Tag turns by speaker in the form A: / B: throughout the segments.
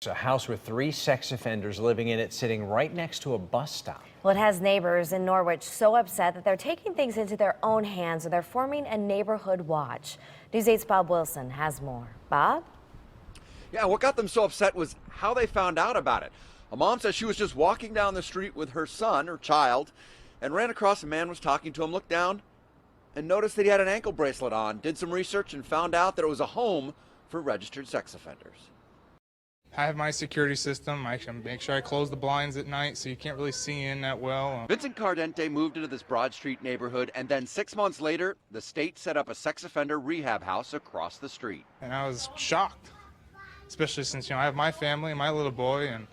A: A house with 3 sex offenders living in it, sitting right next to a bus stop.
B: Well, it has neighbors in Norwich so upset that they're taking things into their own hands and they're forming a neighborhood watch. News 8's Bob Wilson has more. Bob?
C: Yeah, what got them so upset was how they found out about it. A mom says she was just walking down the street with her son, or child, and ran across a man was talking to him, looked down, and noticed that he had an ankle bracelet on, did some research, and found out that it was a home for registered sex offenders.
D: I have my security system. I can make sure I close the blinds at night so you can't really see in that well.
C: Vincent Cardente moved into this Broad Street neighborhood, and then 6 months later, the state set up a sex offender rehab house across the street.
D: And I was shocked, especially since, I have my family and my little boy, and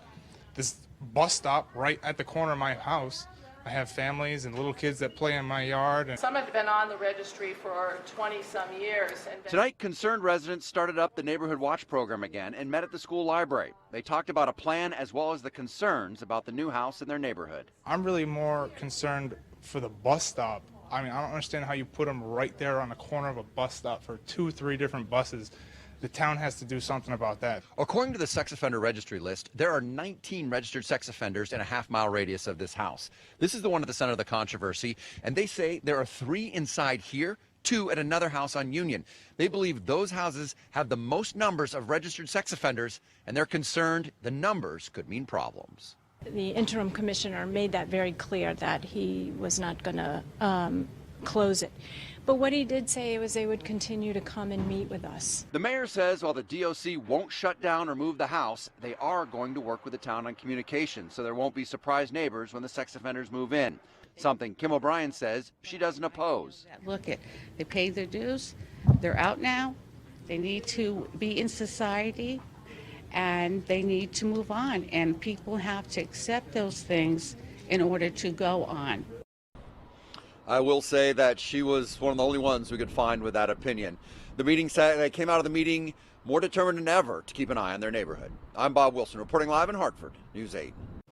D: this bus stop right at the corner of my house. I have families and little kids that play in my yard. And
E: some have been on the registry for 20-some years.
C: Tonight, concerned residents started up the Neighborhood Watch program again and met at the school library. They talked about a plan as well as the concerns about the new house in their neighborhood.
D: I'm really more concerned for the bus stop. I don't understand how you put them right there on the corner of a bus stop for 2-3 different buses. The town has to do something about that.
C: According to the sex offender registry list, there are 19 registered sex offenders in a half-mile radius of this house. This is the one at the center of the controversy, and they say there are 3 inside here, 2 at another house on Union. They believe those houses have the most numbers of registered sex offenders, and they're concerned the numbers could mean problems.
F: The interim commissioner made that very clear that he was not going to close it. But what he did say was they would continue to come and meet with us.
C: The mayor says while the DOC won't shut down or move the house, they are going to work with the town on communication so there won't be surprise neighbors when the sex offenders move in. Something Kim O'Brien says she doesn't oppose.
G: Look, they paid their dues. They're out now. They need to be in society and they need to move on. And people have to accept those things in order to go on.
C: I will say that she was one of the only ones we could find with that opinion. The meeting they came out of the meeting more determined than ever to keep an eye on their neighborhood. I'm Bob Wilson reporting live in Hartford, News 8.